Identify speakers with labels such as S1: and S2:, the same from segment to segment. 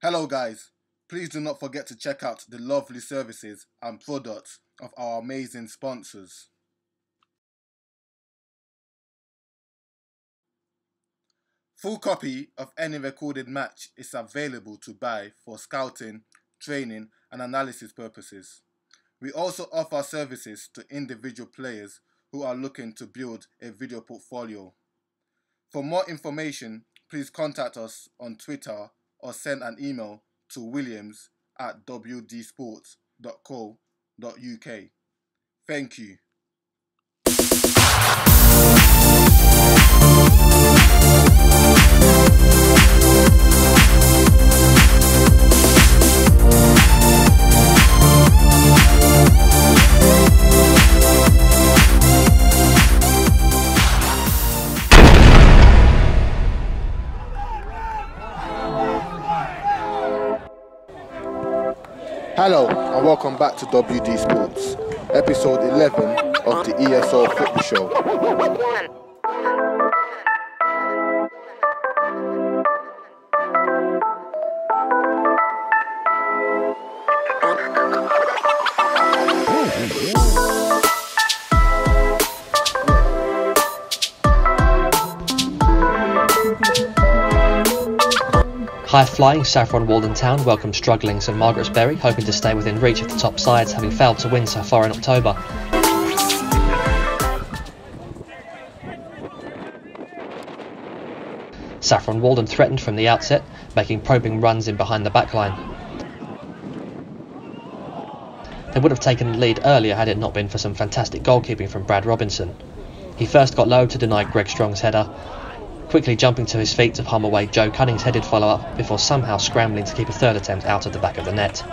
S1: Hello guys, please do not forget to check out the lovely services and products of our amazing sponsors. Full copy of any recorded match is available to buy for scouting, training and analysis purposes. We also offer services to individual players who are looking to build a video portfolio. For more information, please contact us on Twitter or send an email to williams@wdsports.co.uk. Thank you. Hello and welcome back to WD Sports, episode 11 of the ESL Football Show.
S2: High-flying Saffron Walden Town welcomed struggling St Margeretsbury, hoping to stay within reach of the top sides, having failed to win so far in October. Saffron Walden threatened from the outset, making probing runs in behind the backline. They would have taken the lead earlier had it not been for some fantastic goalkeeping from Brad Robinson. He first got low to deny Greg Strong's header, quickly jumping to his feet to hum away Joe Cunning's headed follow-up before somehow scrambling to keep a third attempt out of the back of the net.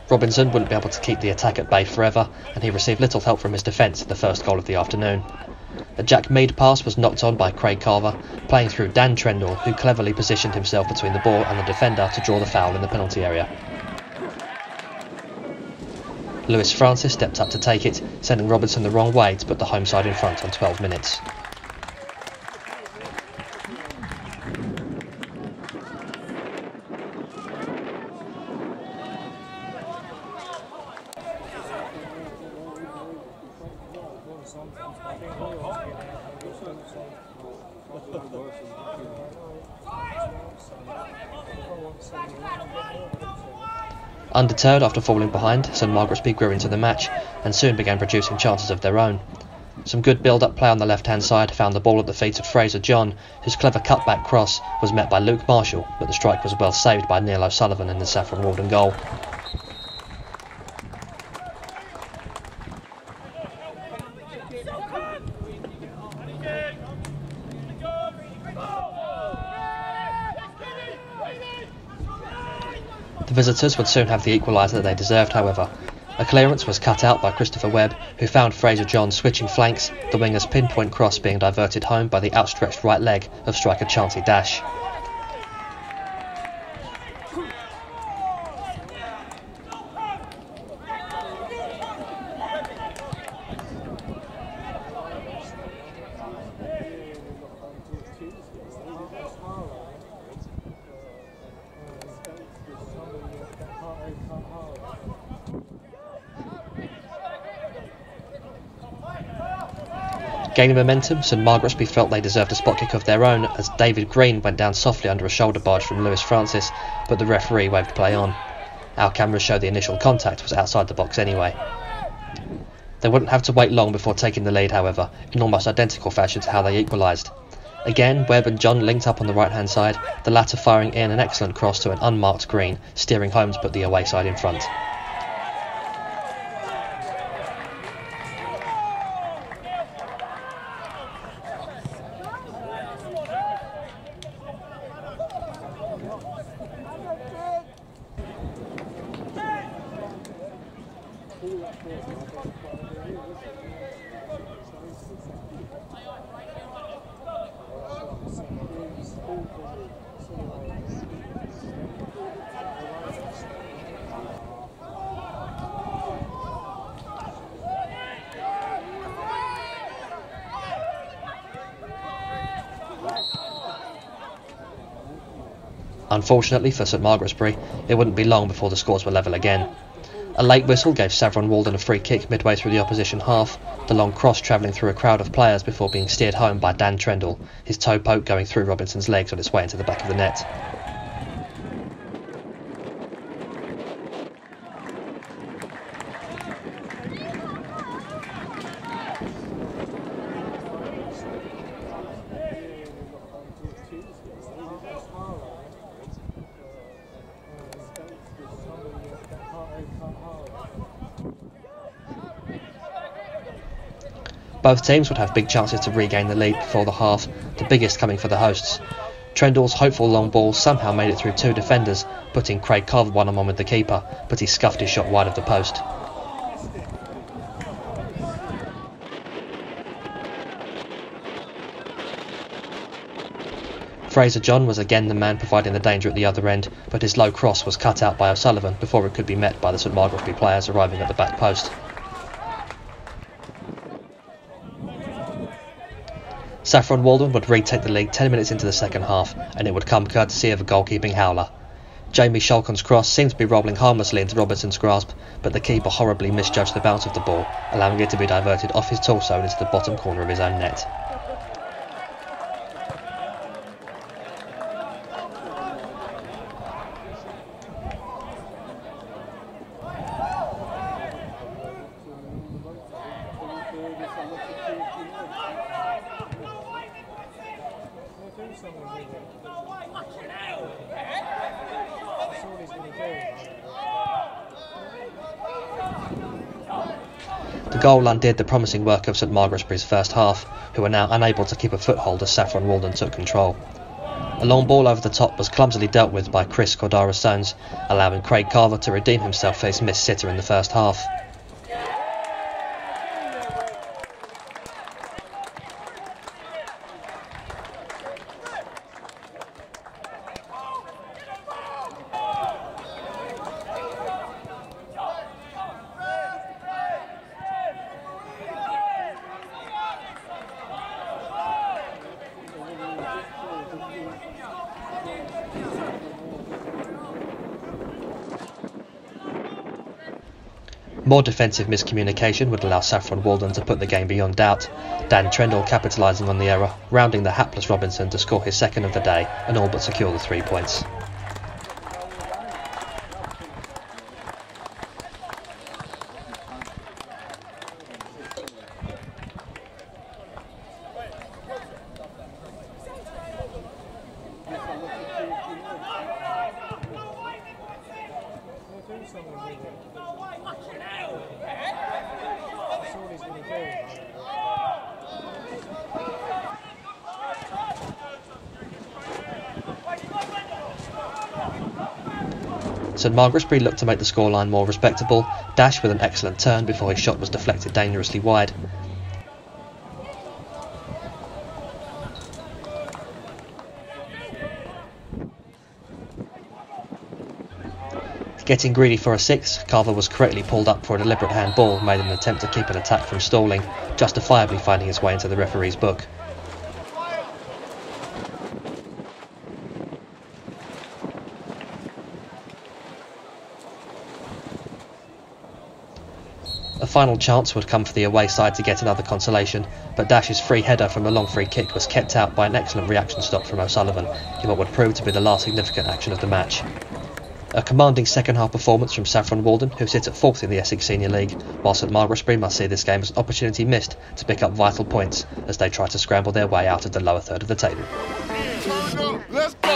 S2: Robinson wouldn't be able to keep the attack at bay forever, and he received little help from his defence in the first goal of the afternoon. A Jack Mead pass was knocked on by Craig Carver, playing through Dan Trendall, who cleverly positioned himself between the ball and the defender to draw the foul in the penalty area. Lewis Francis stepped up to take it, sending Robinson the wrong way to put the home side in front on 12 minutes. Undeterred after falling behind, St Margeretsbury grew into the match and soon began producing chances of their own. Some good build-up play on the left-hand side found the ball at the feet of Fraser John, whose clever cutback cross was met by Luke Marshall, but the strike was well saved by Neil O'Sullivan in the Saffron Walden goal. The visitors would soon have the equaliser that they deserved, however. A clearance was cut out by Christopher Webb, who found Fraser John switching flanks, the winger's pinpoint cross being diverted home by the outstretched right leg of striker Chauncey Dash. Gaining momentum, St Margeretsbury felt they deserved a spot kick of their own as David Green went down softly under a shoulder barge from Lewis Francis, but the referee waved play on. Our cameras show the initial contact was outside the box anyway. They wouldn't have to wait long before taking the lead, however, in almost identical fashion to how they equalised. Again, Webb and John linked up on the right-hand side, the latter firing in an excellent cross to an unmarked Green, steering home to put the away side in front. Unfortunately for St Margeretsbury, it wouldn't be long before the scores were level again. A late whistle gave Saffron Walden a free kick midway through the opposition half, the long cross travelling through a crowd of players before being steered home by Dan Trendle, his toe poke going through Robinson's legs on its way into the back of the net. Both teams would have big chances to regain the lead before the half, the biggest coming for the hosts. Trendle's hopeful long ball somehow made it through two defenders, putting Craig Carver one-on-one with the keeper, but he scuffed his shot wide of the post. Fraser John was again the man providing the danger at the other end, but his low cross was cut out by O'Sullivan before it could be met by the St Margeretsbury players arriving at the back post. Saffron Walden would retake the lead 10 minutes into the second half, and it would come courtesy of a goalkeeping howler. Jamie Shulkin's cross seemed to be rolling harmlessly into Robinson's grasp, but the keeper horribly misjudged the bounce of the ball, allowing it to be diverted off his torso and into the bottom corner of his own net. The goal undid the promising work of St Margeretsbury's first half, who were now unable to keep a foothold as Saffron Walden took control. A long ball over the top was clumsily dealt with by Chris Cordara-Stones, allowing Craig Carver to redeem himself for his missed sitter in the first half. More defensive miscommunication would allow Saffron Walden to put the game beyond doubt, Dan Trendle capitalising on the error, rounding the hapless Robinson to score his second of the day and all but secure the 3 points. St Margeretsbury looked to make the scoreline more respectable, Dash with an excellent turn before his shot was deflected dangerously wide. Getting greedy for a six, Carver was correctly pulled up for a deliberate handball made in an attempt to keep an attack from stalling, justifiably finding its way into the referee's book. A final chance would come for the away side to get another consolation, but Dash's free header from a long free kick was kept out by an excellent reaction stop from O'Sullivan in what would prove to be the last significant action of the match. A commanding second half performance from Saffron Walden, who sit at 4th in the Essex Senior League, while St Margeretsbury must see this game as an opportunity missed to pick up vital points as they try to scramble their way out of the lower third of the table.
S3: Let's go.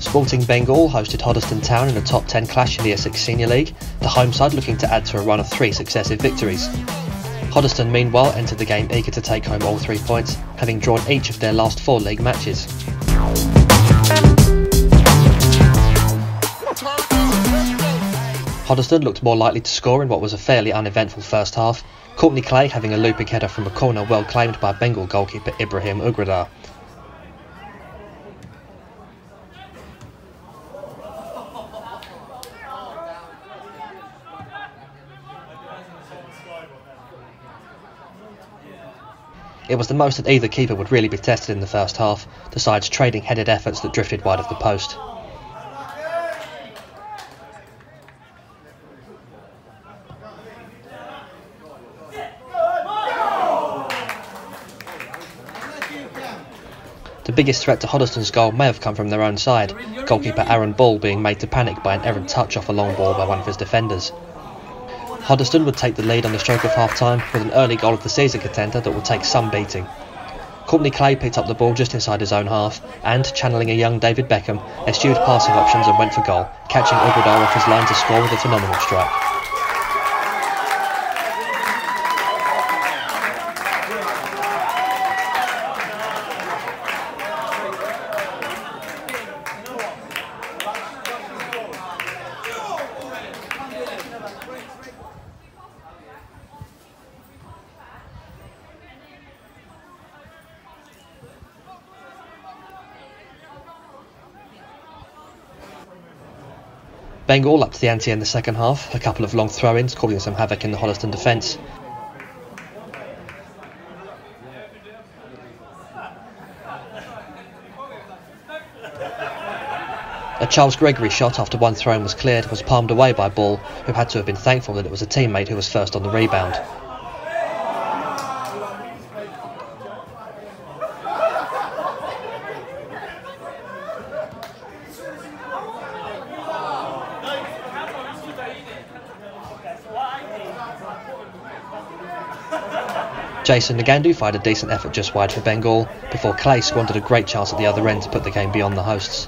S2: Sporting Bengal hosted Hoddesdon Town in a top 10 clash in the Essex Senior League, the home side looking to add to a run of 3 successive victories. Hoddesdon meanwhile entered the game eager to take home all 3 points, having drawn each of their last 4 league matches. Hoddesdon looked more likely to score in what was a fairly uneventful first half, Courtney Clay having a looping header from a corner well claimed by Bengal goalkeeper Ibrahim Ugradar. It was the most that either keeper would really be tested in the first half, the sides trading headed efforts that drifted wide of the post. The biggest threat to Hoddesdon's goal may have come from their own side, goalkeeper Aaron Ball being made to panic by an errant touch off a long ball by one of his defenders. Hoddesdon would take the lead on the stroke of half-time with an early goal of the season contender that will take some beating. Courtney Clay picked up the ball just inside his own half and, channeling a young David Beckham, eschewed passing options and went for goal, catching Obrador off his line to score with a phenomenal strike. Bengal up to the ante in the second half, a couple of long throw-ins causing some havoc in the Hoddesdon defence. A Charles Gregory shot after one throw-in was cleared was palmed away by Ball, who had to have been thankful that it was a teammate who was first on the rebound. Jason Nagandu fired a decent effort just wide for Bengal, before Clay squandered a great chance at the other end to put the game beyond the hosts.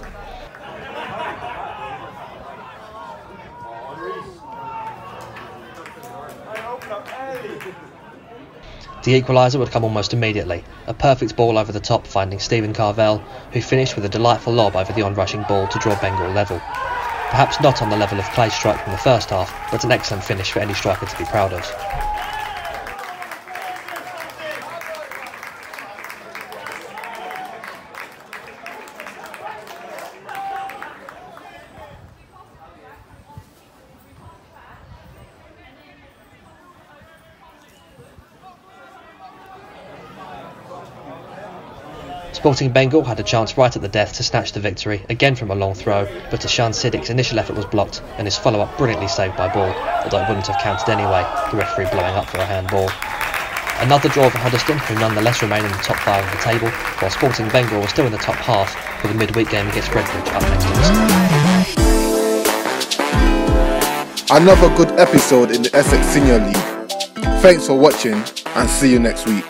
S2: The equaliser would come almost immediately, a perfect ball over the top finding Stephen Carvell, who finished with a delightful lob over the on-rushing ball to draw Bengal level. Perhaps not on the level of Clay's strike from the first half, but an excellent finish for any striker to be proud of. Sporting Bengal had a chance right at the death to snatch the victory, again from a long throw, but Ashan Siddique's initial effort was blocked and his follow-up brilliantly saved by Ball, although it wouldn't have counted anyway, the referee blowing up for a handball. Another draw for Hoddesdon, who nonetheless remain in the top 5 of the table, while Sporting Bengal was still in the top half, with a midweek game against Redbridge up next to us.
S1: Another good episode in the Essex Senior League. Thanks for watching and see you next week.